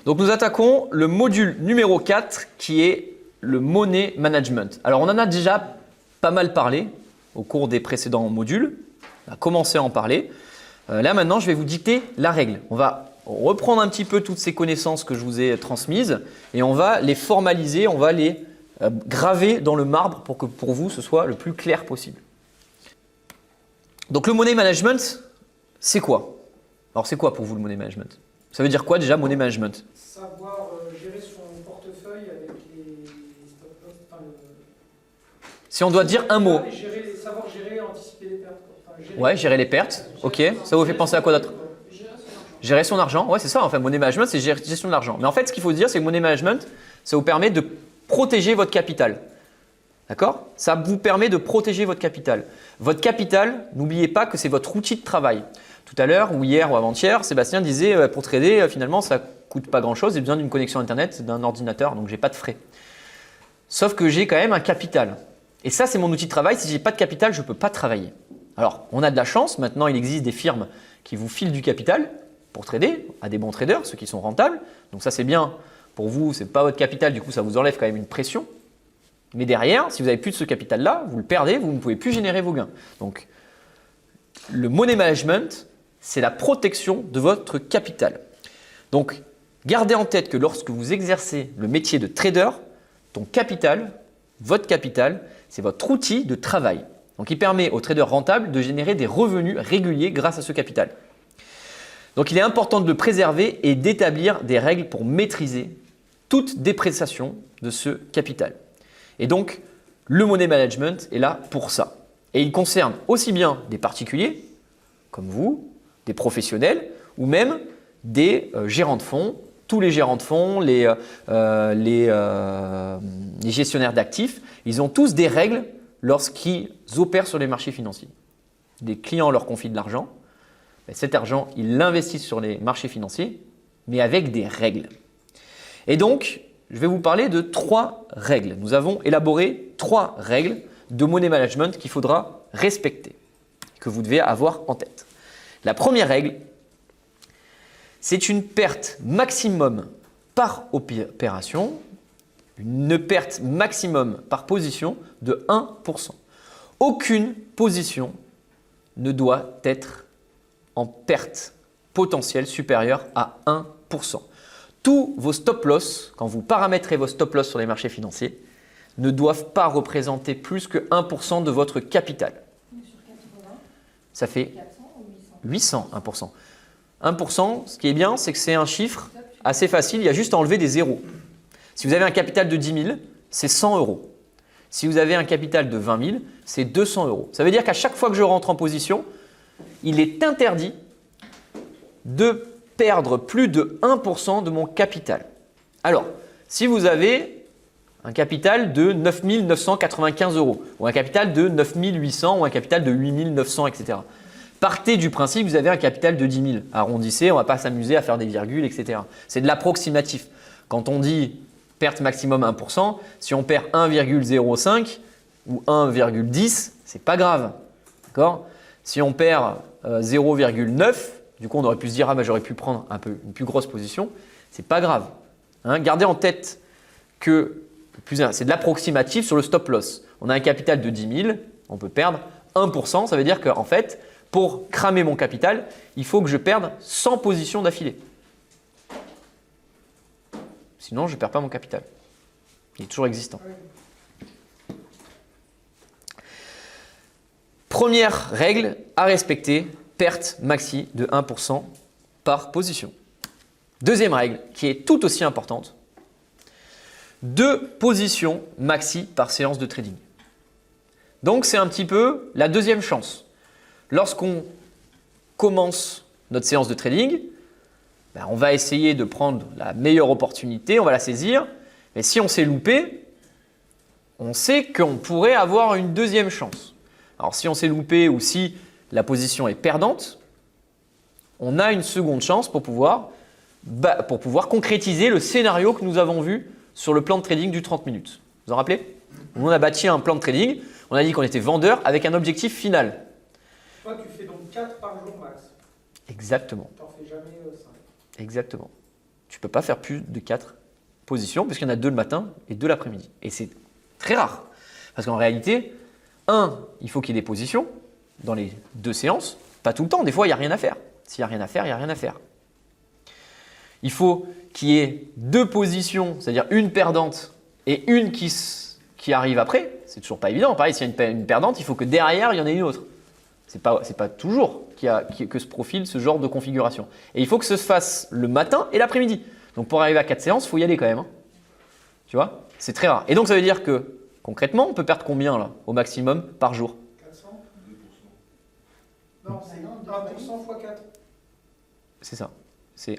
Donc nous attaquons le module numéro 4 qui est le Money Management. Alors on en a déjà pas mal parlé au cours des précédents modules. On a commencé à en parler. Là maintenant je vais vous dicter la règle. On va reprendre un petit peu toutes ces connaissances que je vous ai transmises et on va les formaliser, on va les graver dans le marbre pour que pour vous ce soit le plus clair possible. Donc le Money Management, c'est quoi? Alors c'est quoi pour vous le Money Management? Ça veut dire quoi déjà Money Management? Savoir gérer son portefeuille avec les stop-loss. Enfin, si on doit dire un mot. Savoir gérer, anticiper les pertes. Enfin, ouais, gérer les pertes. Ok. Ça vous fait penser à quoi d'autre? Gérer son argent. Ouais, c'est ça. Enfin, Money Management, c'est gestion de l'argent. Mais en fait, ce qu'il faut se dire, c'est que Money Management, ça vous permet de protéger votre capital. D'accord? Ça vous permet de protéger votre capital. Votre capital, n'oubliez pas que c'est votre outil de travail. Tout à l'heure, ou hier ou avant-hier, Sébastien disait pour trader, finalement, ça ne coûte pas grand-chose. J'ai besoin d'une connexion Internet, d'un ordinateur, donc je n'ai pas de frais. Sauf que j'ai quand même un capital. Et ça, c'est mon outil de travail. Si je n'ai pas de capital, je ne peux pas travailler. Alors, on a de la chance. Maintenant, il existe des firmes qui vous filent du capital pour trader à des bons traders, ceux qui sont rentables. Donc ça, c'est bien pour vous. Ce n'est pas votre capital. Du coup, ça vous enlève quand même une pression. Mais derrière, si vous n'avez plus de ce capital-là, vous le perdez, vous ne pouvez plus générer vos gains. Donc, le Money Management, c'est la protection de votre capital. Donc, gardez en tête que lorsque vous exercez le métier de trader, ton capital, votre capital, c'est votre outil de travail. Donc, il permet aux traders rentables de générer des revenus réguliers grâce à ce capital. Donc, il est important de le préserver et d'établir des règles pour maîtriser toute dépréciation de ce capital. Et donc, le Money Management est là pour ça. Et il concerne aussi bien des particuliers, comme vous, des professionnels ou même des gérants de fonds. Tous les gérants de fonds, les gestionnaires d'actifs, ils ont tous des règles lorsqu'ils opèrent sur les marchés financiers. Des clients leur confient de l'argent. Cet argent, ils l'investissent sur les marchés financiers, mais avec des règles. Et donc, je vais vous parler de 3 règles. Nous avons élaboré 3 règles de Money Management qu'il faudra respecter, que vous devez avoir en tête. La première règle, c'est une perte maximum par opération, une perte maximum par position de 1%. Aucune position ne doit être en perte potentielle supérieure à 1%. Tous vos stop-loss, quand vous paramétrez vos stop-loss sur les marchés financiers, ne doivent pas représenter plus que 1% de votre capital. Sur 80, ça fait 400 ou 800 800, 1%. 1%, ce qui est bien, c'est que c'est un chiffre assez facile, il y a juste à enlever des zéros. Si vous avez un capital de 10 000, c'est 100 euros. Si vous avez un capital de 20 000, c'est 200 euros. Ça veut dire qu'à chaque fois que je rentre en position, il est interdit de perdre plus de 1% de mon capital. Alors, si vous avez un capital de 9 995 euros ou un capital de 9 800 ou un capital de 8 900, etc. Partez du principe que vous avez un capital de 10 000. Arrondissez, on ne va pas s'amuser à faire des virgules, etc. C'est de l'approximatif. Quand on dit perte maximum 1%, si on perd 1,05 ou 1,10, c'est pas grave. D'accord ? Si on perd 0,9, du coup on aurait pu se dire ah bah, j'aurais pu prendre un peu une plus grosse position, c'est pas grave. Hein, gardez en tête que c'est de l'approximatif sur le stop loss. On a un capital de 10 000, on peut perdre 1%, ça veut dire qu'en fait, pour cramer mon capital, il faut que je perde 100 positions d'affilée. Sinon, je ne perds pas mon capital. Il est toujours existant. Première règle à respecter, perte maxi de 1% par position. Deuxième règle, qui est tout aussi importante, 2 positions maxi par séance de trading. Donc, c'est un petit peu la deuxième chance. Lorsqu'on commence notre séance de trading, on va essayer de prendre la meilleure opportunité, on va la saisir. Mais si on s'est loupé, on sait qu'on pourrait avoir une deuxième chance. Alors, si on s'est loupé ou si la position est perdante, on a une seconde chance pour pouvoir concrétiser le scénario que nous avons vu sur le plan de trading du 30 minutes. Vous vous en rappelez? On a bâti un plan de trading, on a dit qu'on était vendeur avec un objectif final. Toi, tu fais donc 4 par jour max. Exactement. Tu n'en fais jamais 5. Exactement. tu ne peux pas faire plus de 4 positions, puisqu'il y en a 2 le matin et 2 l'après-midi. Et c'est très rare. Parce qu'en réalité, il faut qu'il y ait des positions dans les 2 séances. Pas tout le temps, des fois, il n'y a rien à faire. S'il n'y a rien à faire, il n'y a rien à faire. Il faut qu'il y ait 2 positions, c'est-à-dire une perdante et une qui arrive après. C'est toujours pas évident. Pareil, s'il y a une perdante, il faut que derrière, il y en ait une autre. C'est pas toujours que se profile ce genre de configuration. Et il faut que ce se fasse le matin et l'après-midi. Donc pour arriver à 4 séances, il faut y aller quand même. Hein. Tu vois, c'est très rare. Et donc ça veut dire que concrètement, on peut perdre combien là, au maximum par jour? 400 Non, c'est 1% x 4. C'est ça.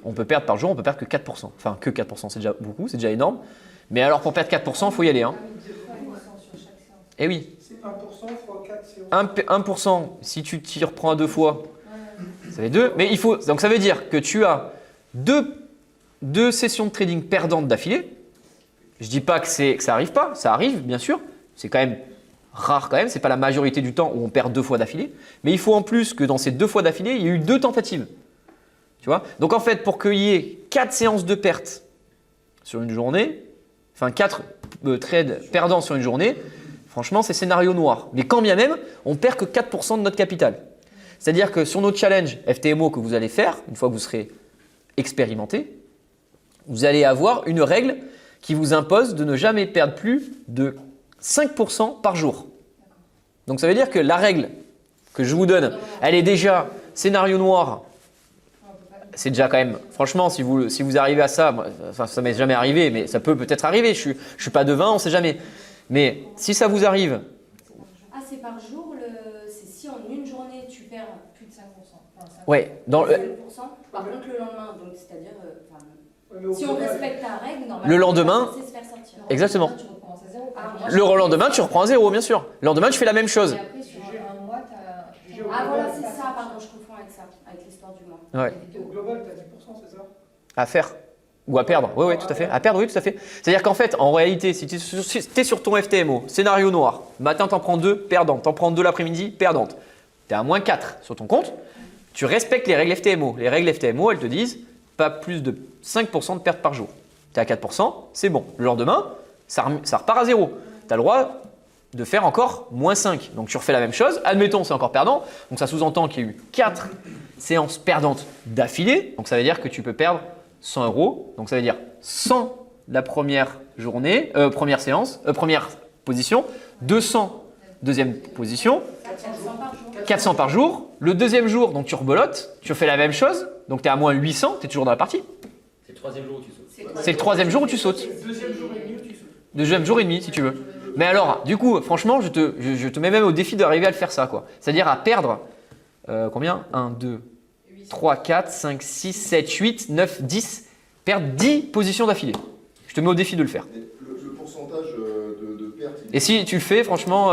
On peut perdre par jour, on peut perdre que 4%. Enfin, que 4%, c'est déjà beaucoup, c'est déjà énorme. Mais alors pour perdre 4%, il faut y aller. Hein. Eh oui. C'est 1% x 4 séances. 1%, si tu t'y reprends à 2 fois, ça fait 2. Mais il faut. Donc ça veut dire que tu as deux sessions de trading perdantes d'affilée. Je dis pas que ça arrive pas, ça arrive bien sûr. C'est quand même rare quand même. C'est pas la majorité du temps où on perd 2 fois d'affilée. Mais il faut en plus que dans ces 2 fois d'affilée, il y ait eu 2 tentatives. Tu vois? Donc en fait, pour qu'il y ait 4 séances de perte sur une journée, enfin 4 trades perdants sur une journée, franchement, c'est scénario noir. Mais quand bien même, on perd que 4% de notre capital. C'est-à-dire que sur notre challenge FTMO que vous allez faire, une fois que vous serez expérimenté, vous allez avoir une règle qui vous impose de ne jamais perdre plus de 5% par jour. Donc ça veut dire que la règle que je vous donne, elle est déjà scénario noir. C'est déjà quand même, franchement, si vous arrivez à ça, enfin, ça m'est jamais arrivé, mais ça peut peut-être arriver. Je suis pas devin, on ne sait jamais. Mais si ça vous arrive. Ah, c'est par jour, c'est si en une journée tu perds plus de 5%. Enfin, 5%. Ouais, dans 5%. Par contre, le lendemain, donc c'est-à-dire, si on respecte ta règle, normalement, le lendemain, c'est se faire sortir. Exactement. Tu recommences à zéro. Le lendemain, tu reprends à 0, bien sûr. Le lendemain, tu fais la même chose. Et après, sur un mois, ah voilà, c'est ça, pardon, je confonds avec ça, avec l'histoire du mois. Ouais. Au global, tu as 10%, c'est ça? À faire. Ou à perdre. Oui, oui, tout à fait. À perdre, oui, tout à fait. C'est-à-dire qu'en fait, en réalité, si tu es sur ton FTMO, scénario noir, matin, tu en prends 2, perdante. Tu en prends 2 l'après-midi, perdante. Tu es à moins 4 sur ton compte, tu respectes les règles FTMO. Les règles FTMO, elles te disent pas plus de 5% de perte par jour. Tu es à 4%, c'est bon. Le lendemain, ça repart à 0. Tu as le droit de faire encore moins 5. Donc tu refais la même chose. Admettons, c'est encore perdant. Donc ça sous-entend qu'il y a eu 4 séances perdantes d'affilée. Donc ça veut dire que tu peux perdre 100 €. Donc ça veut dire 100 la première journée, première séance, première position, 200 deuxième position, 400 par jour. Le deuxième jour, donc tu rebelotes, tu refais la même chose. Donc tu es à moins 800, tu es toujours dans la partie. C'est le 3e jour où tu sautes. C'est le 3e jour où tu sautes. Deuxième jour et demi, tu sautes. Deuxième jour et demi si tu veux. Mais alors, du coup, franchement, je te mets même au défi d'arriver à le faire ça, quoi. C'est-à-dire à perdre combien 1, 2, 3, 4, 5, 6, 7, 8, 9, 10. Perdre 10 positions d'affilée. Je te mets au défi de le faire. Le pourcentage de perte. Et si tu le fais, franchement,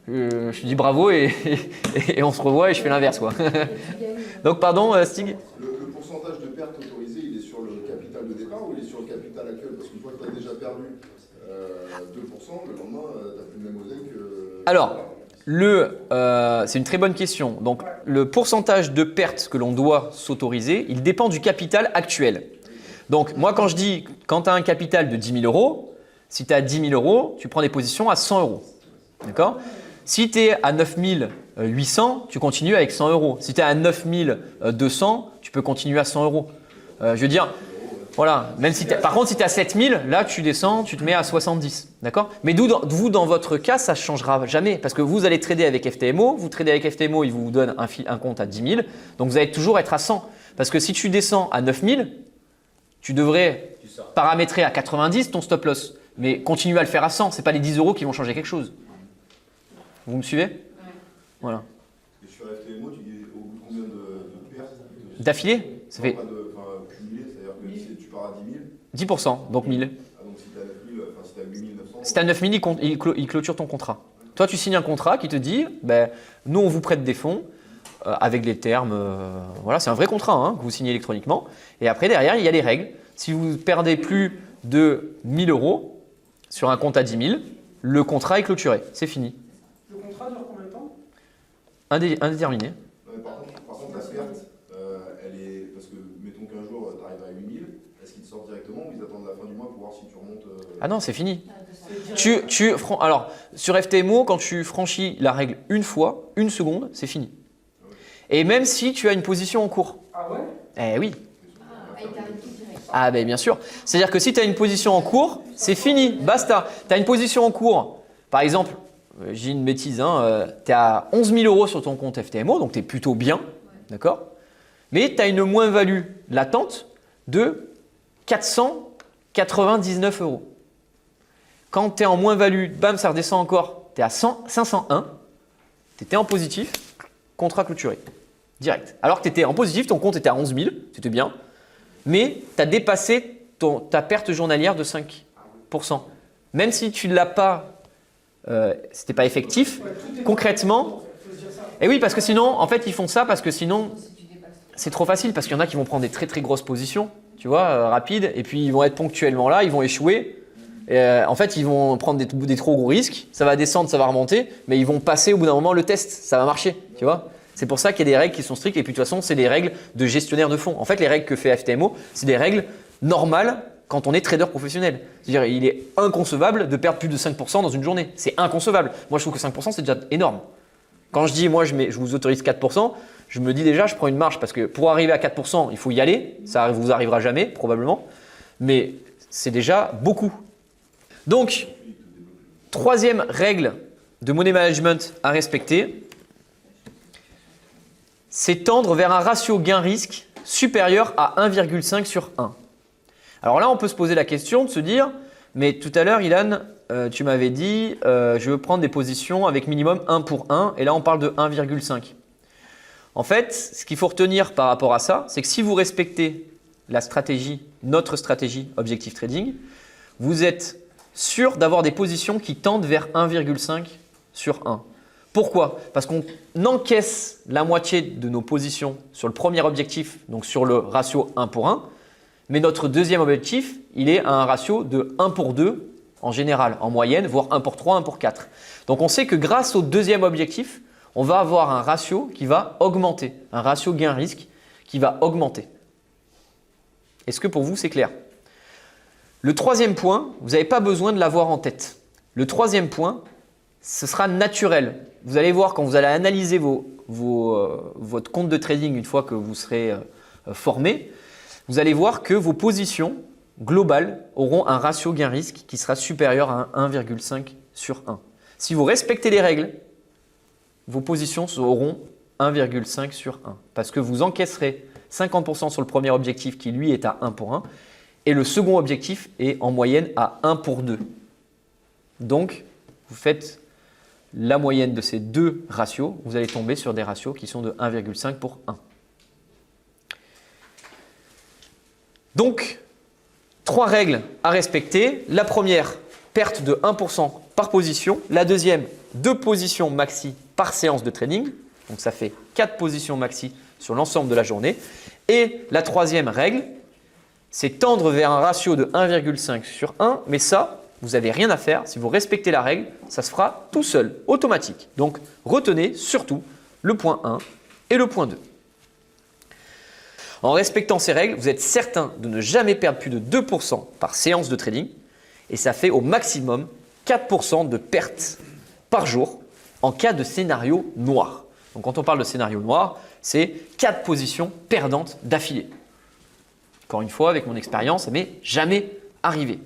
je te dis bravo et on se revoit et je fais l'inverse, quoi. Donc, pardon, Stig. Le pourcentage de perte autorisé, il est sur le capital de départ ou il est sur le capital actuel? Parce qu'une fois que tu as déjà perdu 2%, le lendemain, tu n'as plus le même oseille que. Alors, c'est une très bonne question. Donc, le pourcentage de pertes que l'on doit s'autoriser, il dépend du capital actuel. Donc, moi, quand je dis, quand tu as un capital de 10 000 €, si tu as 10 000 €, tu prends des positions à 100 €. D'accord? Si tu es à 9 800, tu continues avec 100 €. Si tu es à 9 200, tu peux continuer à 100 €. Je veux dire, voilà. Même si par contre, si tu es à 7 000, là, tu descends, tu te mets à 70. D'accord? Mais vous, dans votre cas, ça ne changera jamais. Parce que vous allez trader avec FTMO. Vous tradez avec FTMO, il vous donne un compte à 10 000. Donc, vous allez toujours être à 100. Parce que si tu descends à 9 000, tu devrais paramétrer à 90 ton stop loss. Mais continuer à le faire à 100. Ce n'est pas les 10 € qui vont changer quelque chose. Vous me suivez? Voilà. Et sur FTMO, tu dis au bout de combien de pertes? D'affilée? Ça fait cumulé, c'est-à-dire que si tu pars à 10 000. 10%, donc 1000. Ah, donc si tu as 9 000, enfin si tu as 8 900. Si tu as 9000, il clôture ton contrat. Toi, tu signes un contrat qui te dit, ben, nous, on vous prête des fonds avec les termes. Voilà, c'est un vrai contrat hein, que vous signez électroniquement. Et après, derrière, il y a les règles. Si vous perdez plus de 1000 € sur un compte à 10 000, le contrat est clôturé. C'est fini. Le contrat dure combien de temps? Indéterminé. Par contre, la perte, elle est. Parce que, mettons qu'un jour, tu arrives à 8 000, est-ce directement ou ils attendent la fin du mois pour voir si tu remontes Ah non, c'est fini. C'est direct. Alors, sur FTMO, quand tu franchis la règle une fois, une seconde, c'est fini. Et même si tu as une position en cours. Ah ouais? Eh oui. Ah, il t'arrête tout direct. Ah ben bien sûr. C'est-à-dire que si tu as une position en cours, c'est fini, basta. Tu as une position en cours, par exemple, j'ai une bêtise, hein, tu es à 11 000 € sur ton compte FTMO, donc tu es plutôt bien, d'accord? Mais tu as une moins-value latente de 499 €. Quand tu es en moins-value, bam, ça redescend encore, tu es à 501, tu étais en positif, contrat clôturé, direct. Alors que tu étais en positif, ton compte était à 11 000, c'était bien, mais tu as dépassé ta perte journalière de 5%. Même si tu ne l'as pas, c'était pas effectif, Ouais, tout est concrètement. bon, en fait, faut se dire ça. Et oui, parce que sinon, en fait, ils font ça parce que sinon, Si tu dépasses trop. c'est trop facile, parce qu'il y en a qui vont prendre des très très grosses positions, tu vois, rapides, et puis ils vont être ponctuellement là, ils vont échouer. Et, en fait, ils vont prendre des trop gros risques, ça va descendre, ça va remonter, mais ils vont passer au bout d'un moment le test, ça va marcher, tu vois. C'est pour ça qu'il y a des règles qui sont strictes, et puis de toute façon, c'est des règles de gestionnaire de fonds. En fait, les règles que fait FTMO, c'est des règles normales quand on est trader professionnel. C'est-à-dire, il est inconcevable de perdre plus de 5% dans une journée. C'est inconcevable. Moi, je trouve que 5%, c'est déjà énorme. Quand je dis, moi, je vous autorise 4%, je me dis déjà, je prends une marge parce que pour arriver à 4%, il faut y aller. Ça vous arrivera jamais, probablement. Mais c'est déjà beaucoup. Donc, troisième règle de money management à respecter, c'est tendre vers un ratio gain-risque supérieur à 1,5 sur 1. Alors là, on peut se poser la question de se dire, mais tout à l'heure, Ilan, tu m'avais dit, je veux prendre des positions avec minimum 1 pour 1, et là, on parle de 1,5. En fait, ce qu'il faut retenir par rapport à ça, c'est que si vous respectez la stratégie, notre stratégie Objectif Trading, vous êtes sûr d'avoir des positions qui tendent vers 1,5 sur 1. Pourquoi? Parce qu'on encaisse la moitié de nos positions sur le premier objectif, donc sur le ratio 1 pour 1, mais notre deuxième objectif, il est à un ratio de 1 pour 2 en général, en moyenne, voire 1 pour 3, 1 pour 4. Donc on sait que grâce au deuxième objectif, on va avoir un ratio qui va augmenter, un ratio gain-risque qui va augmenter. Est-ce que pour vous, c'est clair? Le troisième point, vous n'avez pas besoin de l'avoir en tête. Le troisième point, ce sera naturel. Vous allez voir quand vous allez analyser votre compte de trading une fois que vous serez formé, vous allez voir que vos positions globales auront un ratio gain-risque qui sera supérieur à 1,5 sur 1. Si vous respectez les règles, vos positions auront 1,5 sur 1 parce que vous encaisserez 50% sur le premier objectif qui lui est à 1 pour 1 et le second objectif est en moyenne à 1 pour 2. Donc, vous faites la moyenne de ces deux ratios, vous allez tomber sur des ratios qui sont de 1,5 pour 1. Donc, 3 règles à respecter. La première, perte de 1% par position. La deuxième, 2 positions maxi par séance de trading. Donc, ça fait 4 positions maxi sur l'ensemble de la journée. Et la troisième règle, c'est tendre vers un ratio de 1,5 sur 1. Mais ça, vous n'avez rien à faire. Si vous respectez la règle, ça se fera tout seul, automatique. Donc, retenez surtout le point 1 et le point 2. En respectant ces règles, vous êtes certain de ne jamais perdre plus de 2% par séance de trading et ça fait au maximum 4% de perte par jour en cas de scénario noir. Donc quand on parle de scénario noir, c'est 4 positions perdantes d'affilée. Encore une fois, avec mon expérience, ça m'est jamais arrivé.